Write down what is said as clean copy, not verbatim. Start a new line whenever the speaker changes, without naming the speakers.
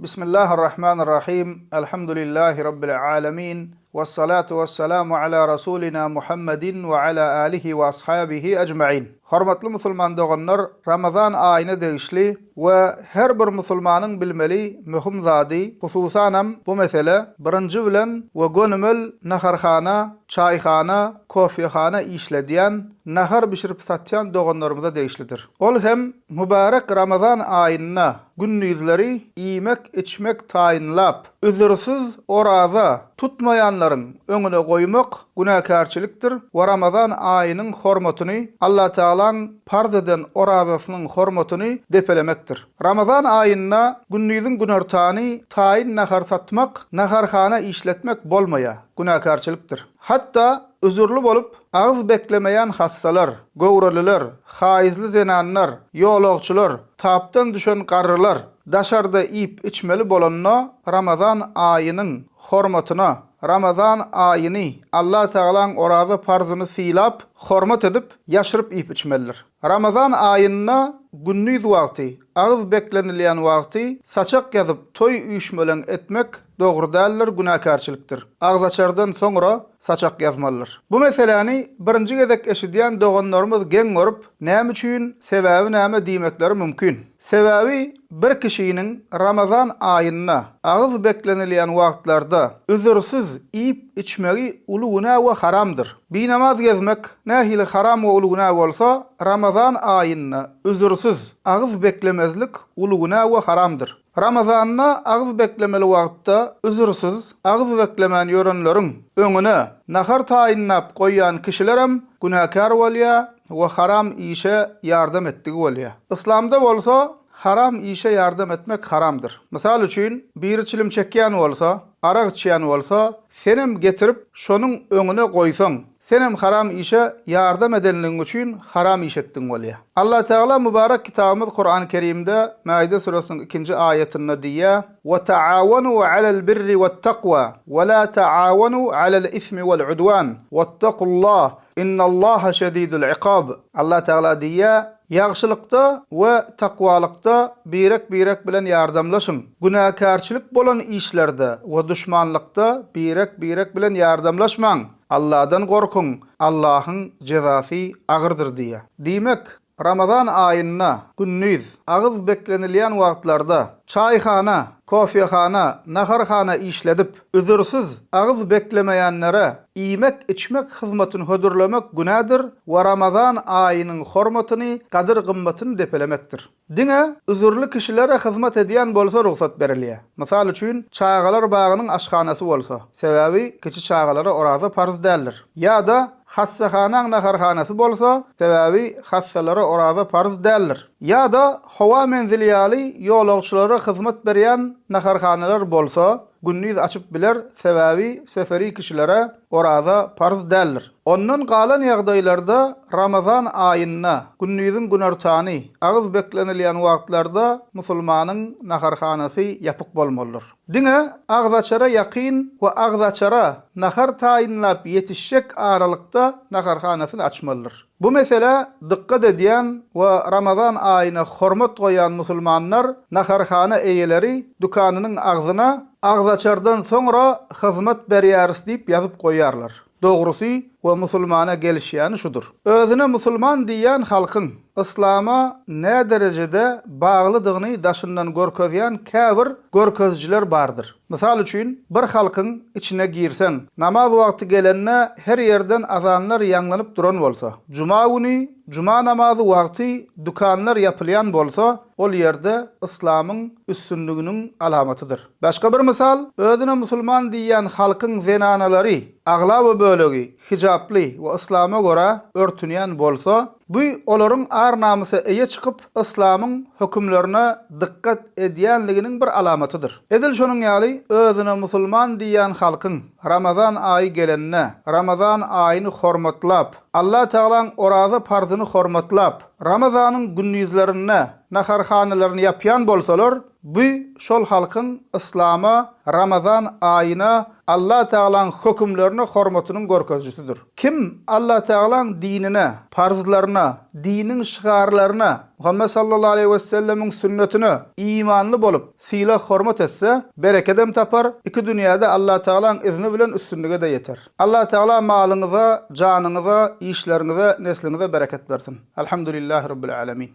Bismillahirrahmanirrahim. Elhamdülillahi Rabbil alemin. Vessalatu vesselamu ala Rasulina Muhammedin ve ala alihi ve ashabihi ecma'in. Hormatly musulman doganlar, Ramazan ayına degişli ve her bir musulmanın bilmeli mühim zadi, hususanam bu mesele birinci bilen ve gönümel naharxana, çayxana, kofiyxana işlediyen, nahar bişirip satyan doganlarımıza degişlidir. Ol hem mübarek Ramazan ayına günnüzleri imek içmek tayinlap, üzürsüz oraza tutmayanların önüne koymak günahkarçılıktır ve Ramazan ayının hormatını Allah Teala'nın farz eden orazasının hormatını depelemektir. Ramazan ayında günnüzün günörtani tayin nahar satmak, naharxana işletmek bolmaya günahkarçılıktır. Hatta özürlü bolup ağız beklemeyen hassalar, gowralylar, haizli zenanlar, yologçular, taptan düşen qarrylar daşarda ip içmeli bolanna Ramazan ayının hormatına, Ramazan ayını Allah Teala'nın oraza farzını silap, hormat edip yaşırıp ip içmeliler. Ramazan ayına günnüz vakti, ağız beklenilen vakti saçak yazıp toy uyuşmelen etmek doğru değerler, günahkarçılıktır. Ağız açardan sonra saçak yazmalılar. Bu meseleni birinci gezek eşidiyen doğanlarımız gen görüp näme üçin sebebi näme diýmekleri mümkün. Sebebi bir kişinin Ramazan ayına ağız beklenilen wagtlarda üzürsüz ip içmegi ulu günah we haramdır. Bir namaz gezmek nähili haram we ulu günah bolsa, Ramazan ayına üzürsüz ağız beklemezlik ulu günah we haramdır. Ramazanna ağız beklemeli wagtda üzürsüz ağız beklemen ýörenleriň öňüne nahar taýinlap goýan kişilerem günahkar bolýar we haram işe yardım etdigi bolýar. İslamda bolsa haram işe yardım etmek haramdır. Misal üçin bir çilim çekýän bolsa, araq içýän bolsa, senem getirip şonuň öňüne goýsaň, senem haram işe yardım edenliğin üçün haram iş ettin bolýar. Allah Teala mübarek kitabımız Kur'an-ı Kerim'de Maide suresinin 2. ayetinde diýär: "Ve taawanu alel birri ve't-takwa ve la taawanu alel ismi ve'l-udwan vettakullah innallaha şedidul ikab." Allah Teala diýär: "Ýagşylykda we takwalykda birek bilen ýardamlaşyň. Günahkarçylyk bolan işlerde we düşmanlykda birek bilen ýardamlaşmaň. Allah'dan korkun. Allah'ın cezası ağırdır" diye. Demek Ramazan ayına günnüz ağız beklenilen wagtlarda çayxana, kofiyxana, naharxana işledip üzürsüz ağız beklemeyenlere imek içmek hizmetini hödürlemek günadır ve Ramazan ayının hormatyny, kadir gymmatyny depelemektir. Diňe üzürlü kişilere hizmet edýän bolsa ruhsat berilýär. Misal üçin çağalar bagynyň aşxanasy bolsa, sebebi kiçi çağalara oraza farz däldir. Ýa-da hassaxanaň naharxanasy bolsa, sebebi hassalara oraza farz däldir. Ýa-da hawa menzili ýaly ýolagçylara hizmet berýän naharxanalar bolsa, günnüz açıp biler, sebebi seferi kişilere oraza farz däldir. Ondan galan ýagdaýlarda Ramazan ayına günnüzün günörtany ağız beklenilen wagtlarda musulmanyň naharxanasy ýapyk bolmalydyr. Diňe agzaçara ýakyn we agzaçara nahar taýinlap ýetişjek aralykda naharxanasyny açmalydyr. Bu mesele dikkat edýän we Ramazan ayına hormat goýan musulmanlar naharxana eýeleri dukanynyň agzyna agzaçardan sonra hizmet berýäris diýip ýazyp goýarlar. Dogrusy we musulmana gelişýäni şudur. Özüne musulman diýen halkyň İslama ne derecede baglydygyny daşyndan görkezýän käbir görkezjiler bardyr. Misal üçin bir halkyň içine girsen, namaz wagty gelenne her yerden azanlar ýanglanyp duran bolsa, cuma güni cuma namazy wagty dukanlar ýapylýan bolsa, ol ýerde İslamyň üstünliginiň alamatydyr. Başga bir misal, özüne musulman diýen halkyň zenanalary aglaby bölegi hijaply we İslama göre örtünýän bolsa, bu olaryň ar namusy eýe çykyp İslamyň hökümlerine dikkat edýänliginiň bir alamatydyr. Edil şonuň ýaly özüne musulman diýen halkyň Ramazan aýy gelenne, Ramazan aýyny hormatlap, Allah Teala'nın oraza farzyny hormatlap, Ramazanyň günnüzlerine naharxanalaryny ýapýan bolsalar, Bu şol halkın İslam'a, Ramazan ayına, Allah Teala'nın hükümlerine hormatynyň görkezjisidir. Kim Allah Teala'nın dinine, farzlarına, dinin şigarlaryna, Muhammed sallallahu aleyhi ve sellemin sünnetine imanlı bolup sila hormat etse berekedem tapar. İki dünyada Allah Teala'nın izni bilen üstünlüge de yeter. Allah Teala malyňyza, janyňyza, işlerinize, neslinize bereket versin. Elhamdülillahi rabbil alamin.